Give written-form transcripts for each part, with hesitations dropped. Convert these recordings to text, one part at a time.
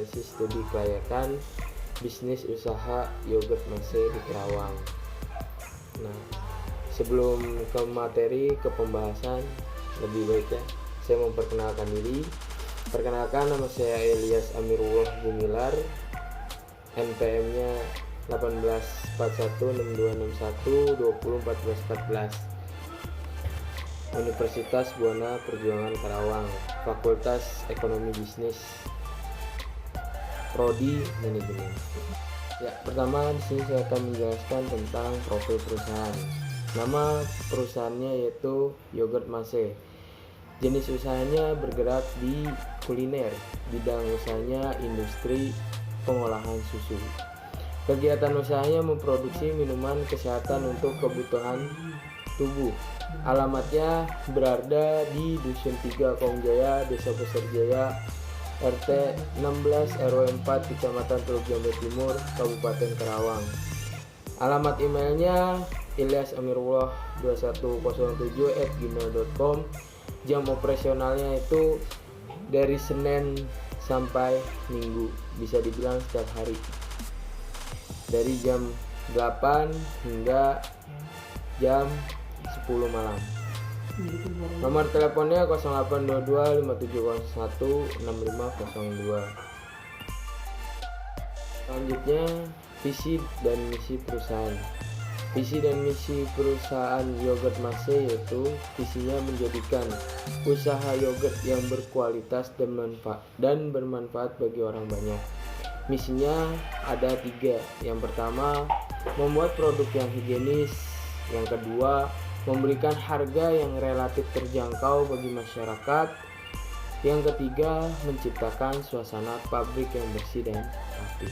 berbasis studi kelayakan bisnis usaha yogurt Mase di Kerawang. Nah, sebelum ke materi, ke pembahasan, lebih baik ya saya memperkenalkan diri. Perkenalkan, nama saya Elias Amirullah Gumilar, NPM-nya 18416261201414, Universitas Buana Perjuangan Karawang, Fakultas Ekonomi Bisnis, Prodi Manajemen. Ya, pertama di sini saya akan menjelaskan tentang profil perusahaan. Nama perusahaannya yaitu Yogurt Mase. Jenis usahanya bergerak di kuliner, bidang usahanya industri pengolahan susu. Kegiatan usahanya memproduksi minuman kesehatan untuk kebutuhan tubuh. Alamatnya berada di Dusun 3 Kaungjaya, Desa Besarjaya, RT 16 RW 4, Kecamatan Teluk Jambe Timur, Kabupaten Karawang. Alamat emailnya ilyasAmirullah2107@gmail.com. Jam operasionalnya itu dari Senin sampai Minggu, bisa dibilang setiap hari, dari jam 8 hingga jam 10 malam. Nomor teleponnya 0822 5701 6502. Selanjutnya, visi dan misi perusahaan. Visi dan misi perusahaan Yogurt Mase yaitu visinya menjadikan usaha yogurt yang berkualitas dan bermanfaat bagi orang banyak. Misinya ada 3. Yang pertama, membuat produk yang higienis. Yang kedua, memberikan harga yang relatif terjangkau bagi masyarakat. Yang ketiga, menciptakan suasana pabrik yang bersih dan rapi.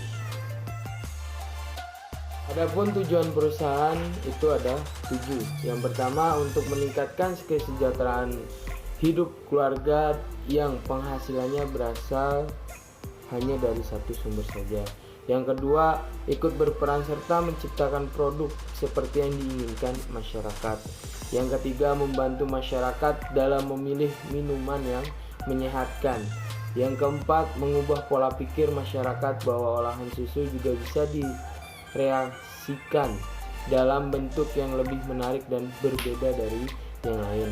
Adapun tujuan perusahaan itu ada 7. Yang pertama, untuk meningkatkan kesejahteraan hidup keluarga yang penghasilannya berasal hanya dari satu sumber saja. Yang kedua, ikut berperan serta menciptakan produk seperti yang diinginkan masyarakat. Yang ketiga, membantu masyarakat dalam memilih minuman yang menyehatkan. Yang keempat, mengubah pola pikir masyarakat bahwa olahan susu juga bisa direaksikan dalam bentuk yang lebih menarik dan berbeda dari yang lain.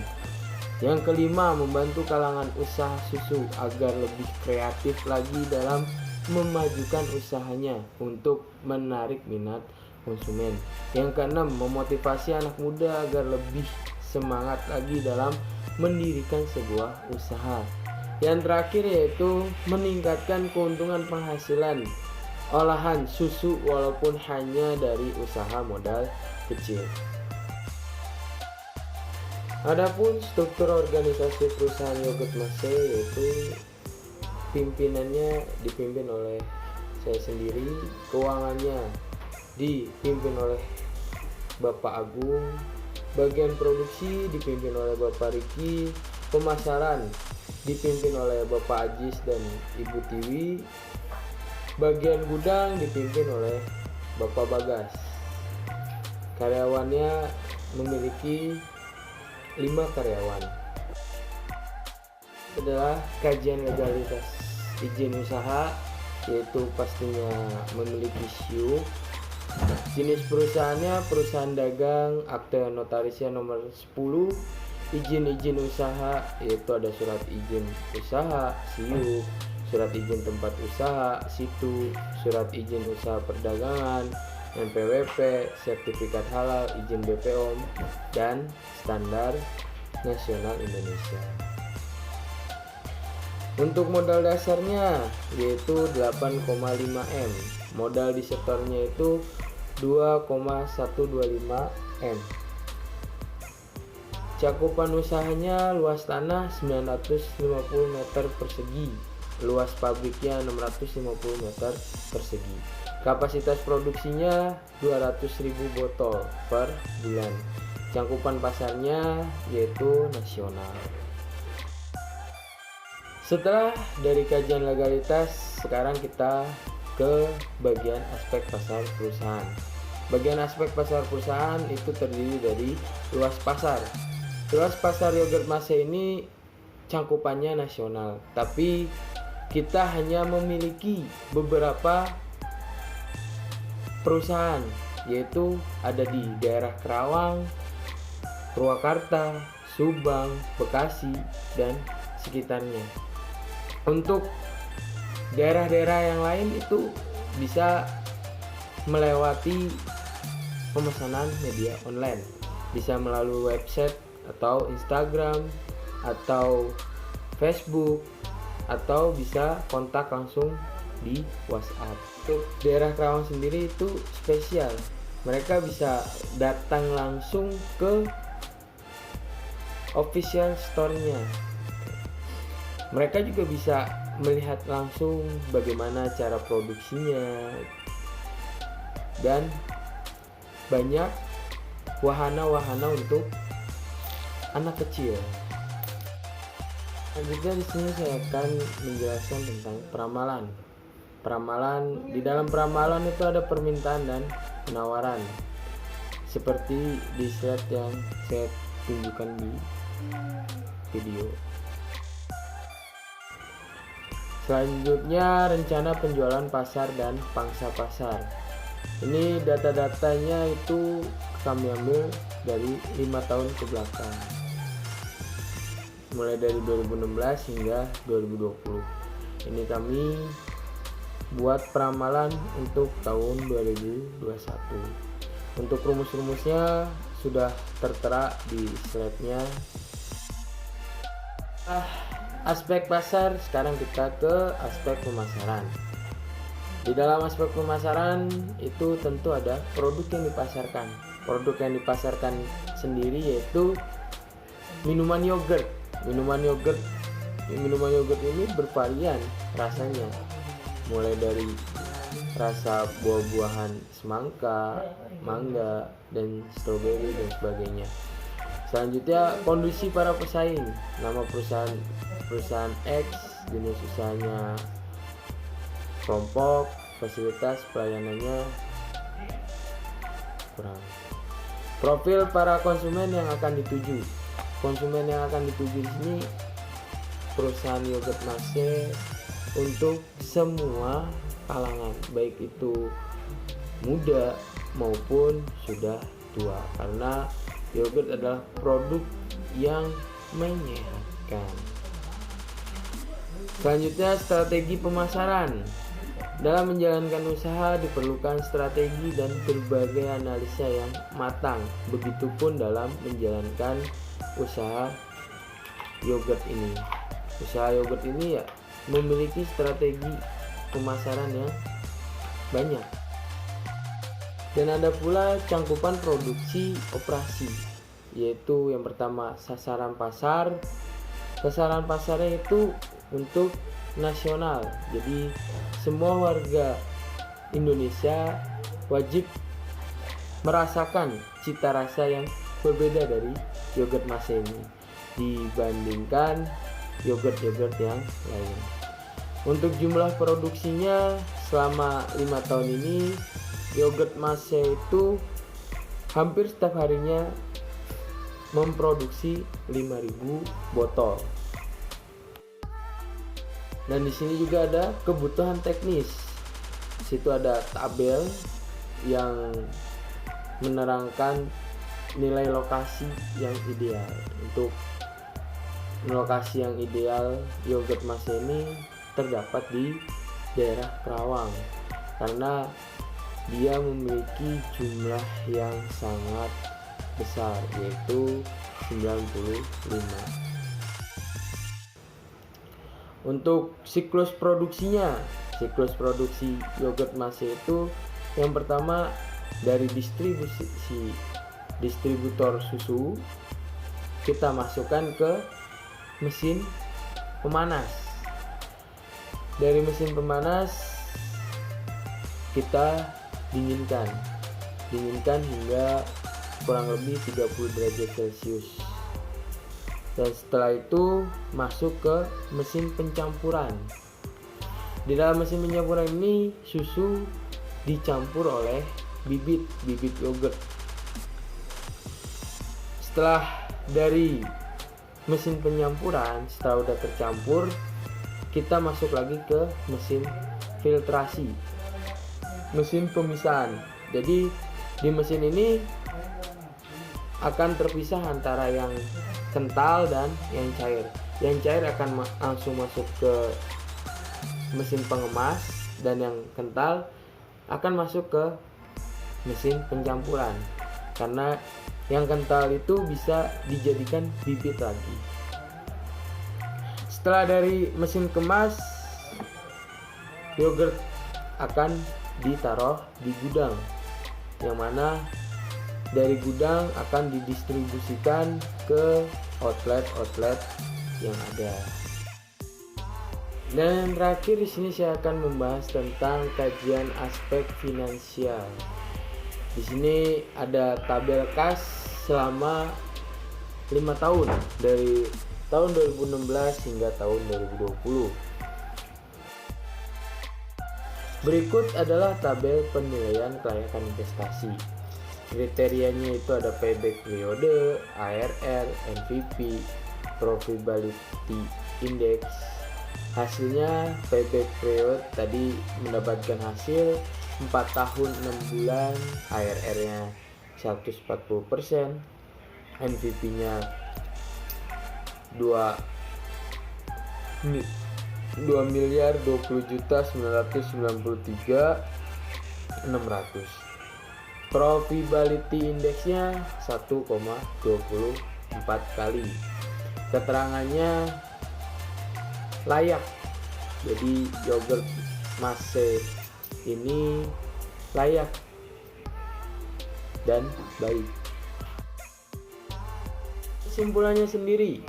Yang kelima, membantu kalangan usaha susu agar lebih kreatif lagi dalam memajukan usahanya untuk menarik minat konsumen. Yang keenam, memotivasi anak muda agar lebih semangat lagi dalam mendirikan sebuah usaha. Yang terakhir yaitu meningkatkan keuntungan penghasilan olahan susu walaupun hanya dari usaha modal kecil. Adapun struktur organisasi perusahaan Yogurt Mase yaitu pimpinannya dipimpin oleh saya sendiri, keuangannya dipimpin oleh Bapak Agung, bagian produksi dipimpin oleh Bapak Riki, pemasaran dipimpin oleh Bapak Ajis dan Ibu Tiwi, bagian gudang dipimpin oleh Bapak Bagas. Karyawannya memiliki 5 karyawan. Adalah kajian legalitas izin usaha, yaitu pastinya memiliki SIU. Jenis perusahaannya perusahaan dagang, akte notarisnya nomor 10. Izin usaha yaitu ada surat izin usaha SIU, surat izin tempat usaha SITU, surat izin usaha perdagangan NPWP, sertifikat halal, izin BPOM, dan standar nasional Indonesia. Untuk modal dasarnya yaitu 8,5 M. Modal di sektornya itu 2,125 M. Cakupan usahanya luas tanah 950 meter persegi, luas pabriknya 650 meter persegi. Kapasitas produksinya 200.000 botol per bulan. Cakupan pasarnya yaitu nasional. Setelah dari kajian legalitas, sekarang kita ke bagian aspek pasar perusahaan. Bagian aspek pasar perusahaan itu terdiri dari luas pasar. Luas pasar Yogurt Mase ini cakupannya nasional, tapi kita hanya memiliki beberapa perusahaan, yaitu ada di daerah Kerawang, Purwakarta, Subang, Bekasi, dan sekitarnya. Untuk daerah-daerah yang lain itu bisa melewati pemesanan media online, bisa melalui website atau Instagram atau Facebook, atau bisa kontak langsung di WhatsApp. Untuk daerah Kerawang sendiri itu spesial, mereka bisa datang langsung ke official store-nya. Mereka juga bisa melihat langsung bagaimana cara produksinya, dan banyak wahana-wahana untuk anak kecil. Selanjutnya di sini saya akan menjelaskan tentang peramalan. Di dalam peramalan itu ada permintaan dan penawaran, seperti di slide yang saya tunjukkan di video. Selanjutnya rencana penjualan pasar dan pangsa pasar. Ini data-datanya itu kami ambil dari 5 tahun ke belakang, mulai dari 2016 hingga 2020. Ini kami buat peramalan untuk tahun 2021. Untuk rumus-rumusnya sudah tertera di slide-nya. Aspek pasar, sekarang kita ke aspek pemasaran. Di dalam aspek pemasaran itu tentu ada produk yang dipasarkan. Produk yang dipasarkan sendiri yaitu minuman yogurt. Minuman yogurt ini bervarian rasanya, mulai dari rasa buah-buahan semangka, mangga, dan stroberi dan sebagainya. Selanjutnya kondisi para pesaing. Nama perusahaan X, jenis usahanya kelompok, fasilitas pelayanannya kurang. Profil para konsumen yang akan dituju. Konsumen yang akan dituju di sini perusahaan yogurt Mase untuk semua kalangan, baik itu muda maupun sudah tua, karena yogurt adalah produk yang menyehatkan. Selanjutnya strategi pemasaran. Dalam menjalankan usaha diperlukan strategi dan berbagai analisa yang matang. Begitupun dalam menjalankan usaha yogurt ini. Usaha yogurt ini ya memiliki strategi pemasaran yang banyak. Dan ada pula cangkupan produksi operasi, yaitu yang pertama sasaran pasar. Sasaran pasarnya itu untuk nasional, jadi semua warga Indonesia wajib merasakan cita rasa yang berbeda dari yogurt Mase ini dibandingkan yogurt-yogurt yang lain. Untuk jumlah produksinya selama 5 tahun ini, yogurt Mase itu hampir setiap harinya memproduksi 5.000 botol. Dan di sini juga ada kebutuhan teknis. Di situ ada tabel yang menerangkan nilai lokasi yang ideal. Untuk lokasi yang ideal yogurt Mase ini terdapat di daerah Kerawang, karena dia memiliki jumlah yang sangat besar, yaitu 95. Untuk siklus produksinya, siklus produksi yogurt Mase itu yang pertama dari distributor susu, kita masukkan ke mesin pemanas. Dari mesin pemanas kita dinginkan hingga kurang lebih 30 derajat Celcius. Dan setelah itu masuk ke mesin pencampuran. Di dalam mesin pencampuran ini susu dicampur oleh bibit yogurt. Setelah dari mesin penyampuran, setelah udah tercampur, kita masuk lagi ke mesin filtrasi, mesin pemisahan. Jadi di mesin ini akan terpisah antara yang kental dan yang cair. Yang cair akan langsung masuk ke mesin pengemas, dan yang kental akan masuk ke mesin pencampuran, karena yang kental itu bisa dijadikan bibit lagi. Setelah dari mesin kemas, yogurt akan ditaruh di gudang, yang mana dari gudang akan didistribusikan ke outlet-outlet yang ada. Dan yang terakhir di sini saya akan membahas tentang kajian aspek finansial. Di sini ada tabel kas selama 5 tahun dari tahun 2016 hingga tahun 2020. Berikut adalah tabel penilaian kelayakan investasi. Kriterianya itu ada payback periode, ARR, MVP, profitability index. Hasilnya payback period tadi mendapatkan hasil 4 tahun 6 bulan, ARR-nya 140%, MVP-nya 2.020.993.600. Profitability indexnya 1,24 kali. Keterangannya layak. Jadi yogurt Mase ini layak dan baik. Kesimpulannya sendiri,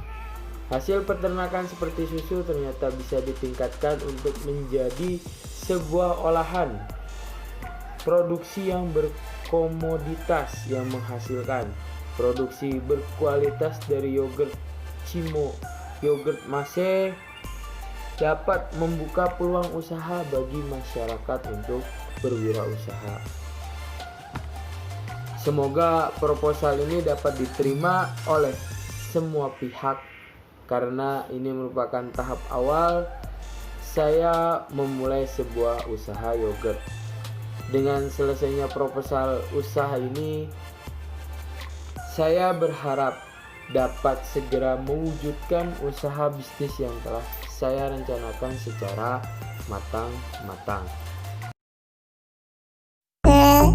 hasil peternakan seperti susu ternyata bisa ditingkatkan untuk menjadi sebuah olahan produksi yang berkomoditas yang menghasilkan. Produksi berkualitas dari yogurt Cimo, yogurt Mase dapat membuka peluang usaha bagi masyarakat untuk berwirausaha. Semoga proposal ini dapat diterima oleh semua pihak, karena ini merupakan tahap awal saya memulai sebuah usaha yogurt. Dengan selesainya proposal usaha ini, saya berharap dapat segera mewujudkan usaha bisnis yang telah saya rencanakan secara matang-matang. Oh.